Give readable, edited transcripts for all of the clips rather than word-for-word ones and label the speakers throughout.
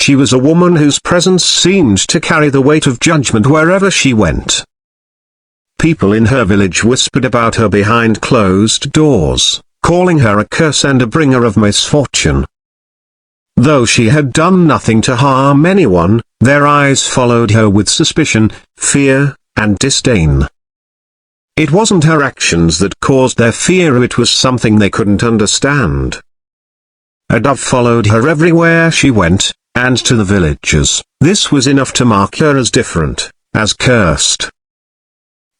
Speaker 1: She was a woman whose presence seemed to carry the weight of judgment wherever she went. People in her village whispered about her behind closed doors, calling her a curse and a bringer of misfortune. Though she had done nothing to harm anyone, their eyes followed her with suspicion, fear, and disdain. It wasn't her actions that caused their fear, it was something they couldn't understand. A dove followed her everywhere she went, and to the villagers, this was enough to mark her as different, as cursed.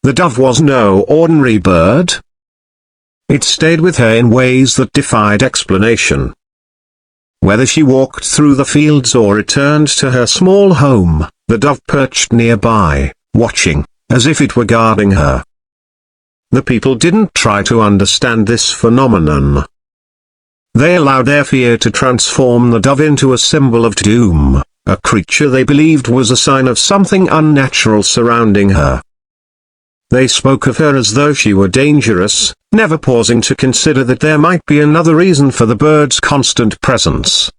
Speaker 1: The dove was no ordinary bird. It stayed with her in ways that defied explanation. Whether she walked through the fields or returned to her small home, the dove perched nearby, watching, as if it were guarding her. The people didn't try to understand this phenomenon. They allowed their fear to transform the dove into a symbol of doom, a creature they believed was a sign of something unnatural surrounding her. They spoke of her as though she were dangerous, never pausing to consider that there might be another reason for the bird's constant presence.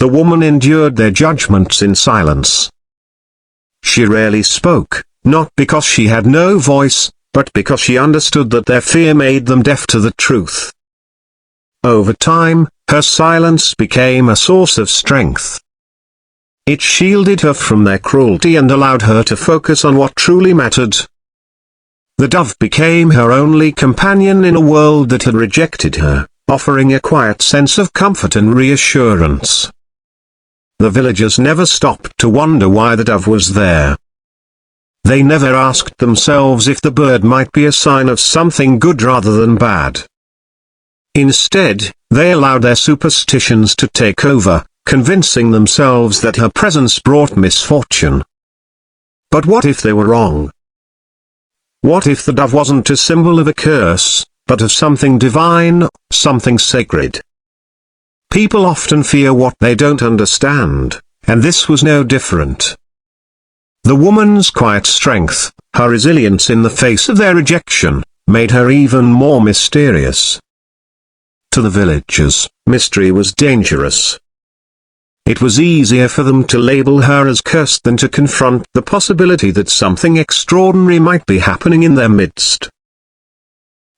Speaker 1: The woman endured their judgments in silence. She rarely spoke, not because she had no voice, but because she understood that their fear made them deaf to the truth. Over time, her silence became a source of strength. It shielded her from their cruelty and allowed her to focus on what truly mattered. The dove became her only companion in a world that had rejected her, offering a quiet sense of comfort and reassurance. The villagers never stopped to wonder why the dove was there. They never asked themselves if the bird might be a sign of something good rather than bad. Instead, they allowed their superstitions to take over, convincing themselves that her presence brought misfortune. But what if they were wrong? What if the dove wasn't a symbol of a curse, but of something divine, something sacred? People often fear what they don't understand, and this was no different. The woman's quiet strength, her resilience in the face of their rejection, made her even more mysterious. To the villagers, mystery was dangerous. It was easier for them to label her as cursed than to confront the possibility that something extraordinary might be happening in their midst.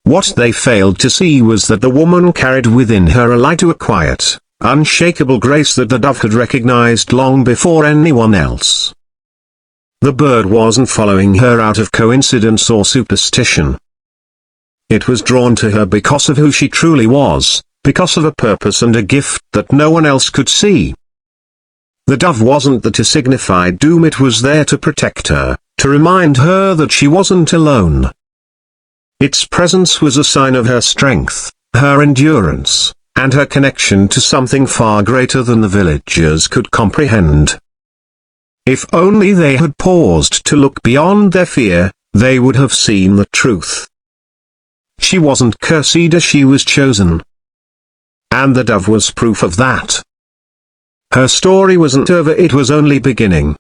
Speaker 1: What they failed to see was that the woman carried within her a light to a quiet, unshakable grace that the dove had recognized long before anyone else. The bird wasn't following her out of coincidence or superstition. It was drawn to her because of who she truly was, because of a purpose and a gift that no one else could see. The dove wasn't there to signify doom, it was there to protect her, to remind her that she wasn't alone. Its presence was a sign of her strength, her endurance, and her connection to something far greater than the villagers could comprehend. If only they had paused to look beyond their fear, they would have seen the truth. She wasn't cursed, she was chosen. And the dove was proof of that. Her story wasn't over, it was only beginning.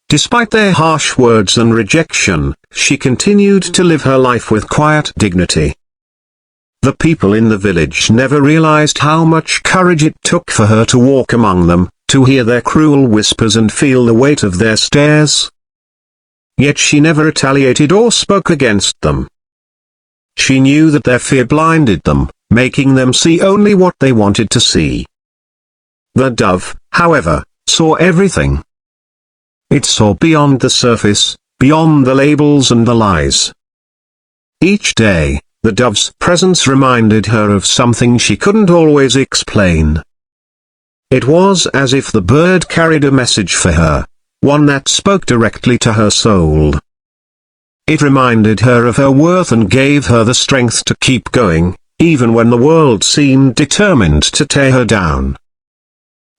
Speaker 1: Despite their harsh words and rejection, she continued to live her life with quiet dignity. The people in the village never realized how much courage it took for her to walk among them, to hear their cruel whispers and feel the weight of their stares. Yet she never retaliated or spoke against them. She knew that their fear blinded them, making them see only what they wanted to see. The dove, however, saw everything. It saw beyond the surface, beyond the labels and the lies. Each day, the dove's presence reminded her of something she couldn't always explain. It was as if the bird carried a message for her, one that spoke directly to her soul. It reminded her of her worth and gave her the strength to keep going, even when the world seemed determined to tear her down.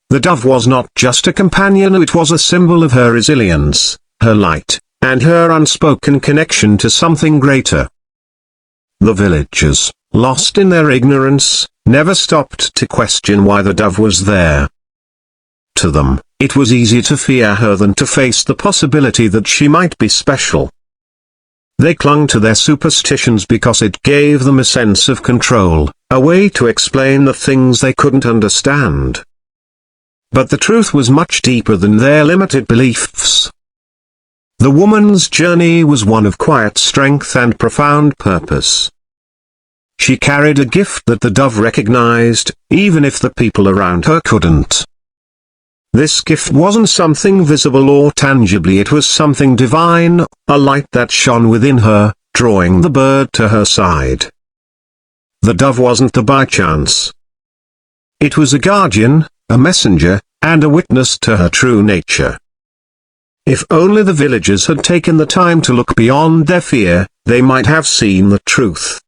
Speaker 1: The dove was not just a companion, it was a symbol of her resilience, her light, and her unspoken connection to something greater. The villagers, lost in their ignorance, never stopped to question why the dove was there. To them, it was easier to fear her than to face the possibility that she might be special. They clung to their superstitions because it gave them a sense of control, a way to explain the things they couldn't understand. but the truth was much deeper than their limited beliefs. The woman's journey was one of quiet strength and profound purpose. She carried a gift that the dove recognized, even if the people around her couldn't. This gift wasn't something visible or tangibly, it was something divine, a light that shone within her, drawing the bird to her side. The dove wasn't there by chance. It was a guardian, a messenger, and a witness to her true nature. If only the villagers had taken the time to look beyond their fear, they might have seen the truth.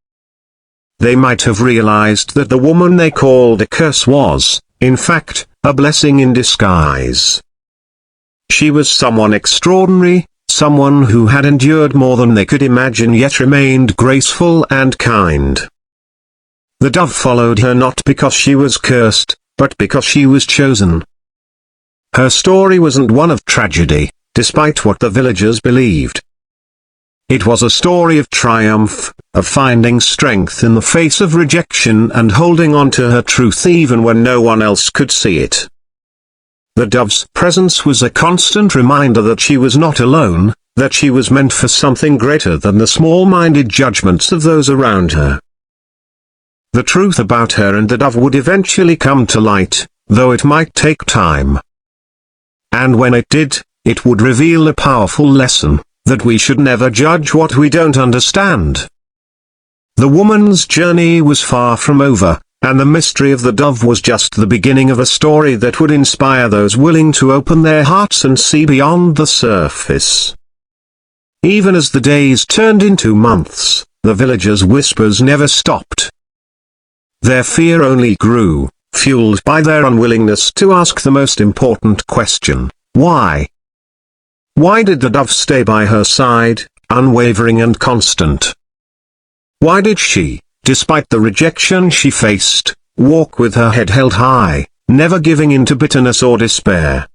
Speaker 1: They might have realized that the woman they called a curse was, in fact, a blessing in disguise. She was someone extraordinary, someone who had endured more than they could imagine yet remained graceful and kind. The dove followed her not because she was cursed, but because she was chosen. Her story wasn't one of tragedy, despite what the villagers believed. It was a story of triumph, of finding strength in the face of rejection and holding on to her truth even when no one else could see it. The dove's presence was a constant reminder that she was not alone, that she was meant for something greater than the small-minded judgments of those around her. The truth about her and the dove would eventually come to light, though it might take time. And when it did, it would reveal a powerful lesson, that we should never judge what we don't understand. The woman's journey was far from over, and the mystery of the dove was just the beginning of a story that would inspire those willing to open their hearts and see beyond the surface. Even as the days turned into months, the villagers' whispers never stopped. Their fear only grew, fueled by their unwillingness to ask the most important question: why? Why did the dove stay by her side, unwavering and constant? Why did she, despite the rejection she faced, walk with her head held high, never giving in to bitterness or despair?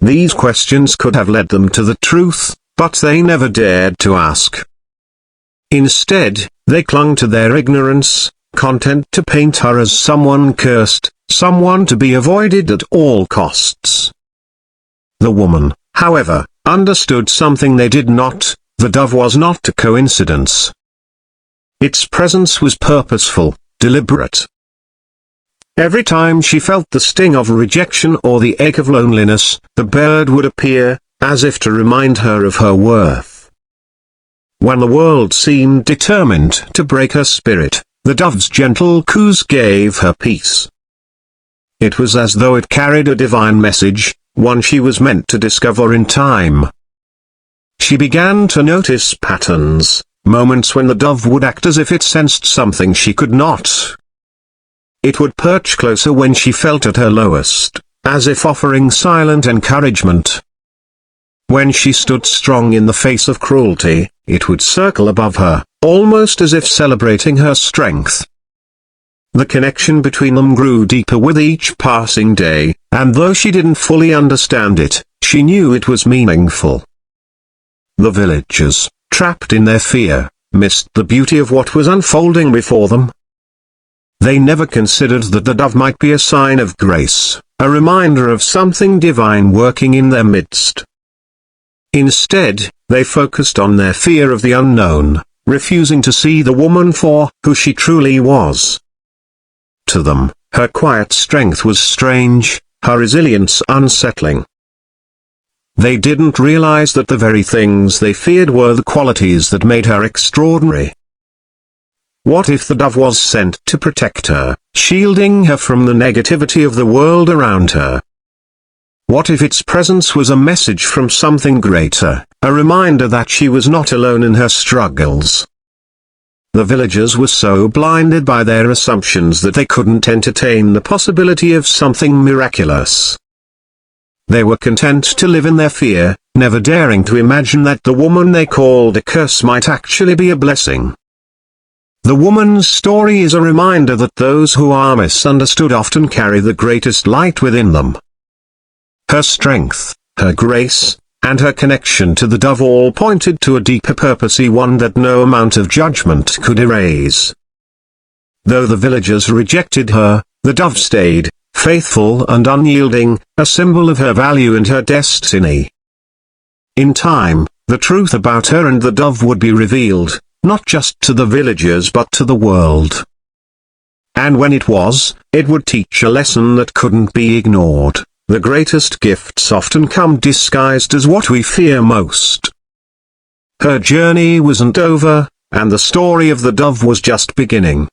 Speaker 1: These questions could have led them to the truth, but they never dared to ask. Instead, they clung to their ignorance, content to paint her as someone cursed, someone to be avoided at all costs. The woman, however, understood something they did not: the dove was not a coincidence. Its presence was purposeful, deliberate. Every time she felt the sting of rejection or the ache of loneliness, the bird would appear, as if to remind her of her worth. When the world seemed determined to break her spirit, the dove's gentle coos gave her peace. It was as though it carried a divine message, one she was meant to discover in time. She began to notice patterns, moments when the dove would act as if it sensed something she could not. It would perch closer when she felt at her lowest, as if offering silent encouragement. When she stood strong in the face of cruelty, it would circle above her, almost as if celebrating her strength. The connection between them grew deeper with each passing day, and though she didn't fully understand it, she knew it was meaningful. The villagers, trapped in their fear, missed the beauty of what was unfolding before them. They never considered that the dove might be a sign of grace, a reminder of something divine working in their midst. Instead, they focused on their fear of the unknown, refusing to see the woman for who she truly was. To them, her quiet strength was strange, her resilience unsettling. They didn't realize that the very things they feared were the qualities that made her extraordinary. What if the dove was sent to protect her, shielding her from the negativity of the world around her? What if its presence was a message from something greater, a reminder that she was not alone in her struggles? The villagers were so blinded by their assumptions that they couldn't entertain the possibility of something miraculous. They were content to live in their fear, never daring to imagine that the woman they called a curse might actually be a blessing. The woman's story is a reminder that those who are misunderstood often carry the greatest light within them. Her strength, her grace, and her connection to the dove all pointed to a deeper purpose, one that no amount of judgment could erase. Though the villagers rejected her, the dove stayed, faithful and unyielding, a symbol of her value and her destiny. In time, the truth about her and the dove would be revealed, not just to the villagers but to the world. And when it was, it would teach a lesson that couldn't be ignored. The greatest gifts often come disguised as what we fear most. Her journey wasn't over, and the story of the dove was just beginning.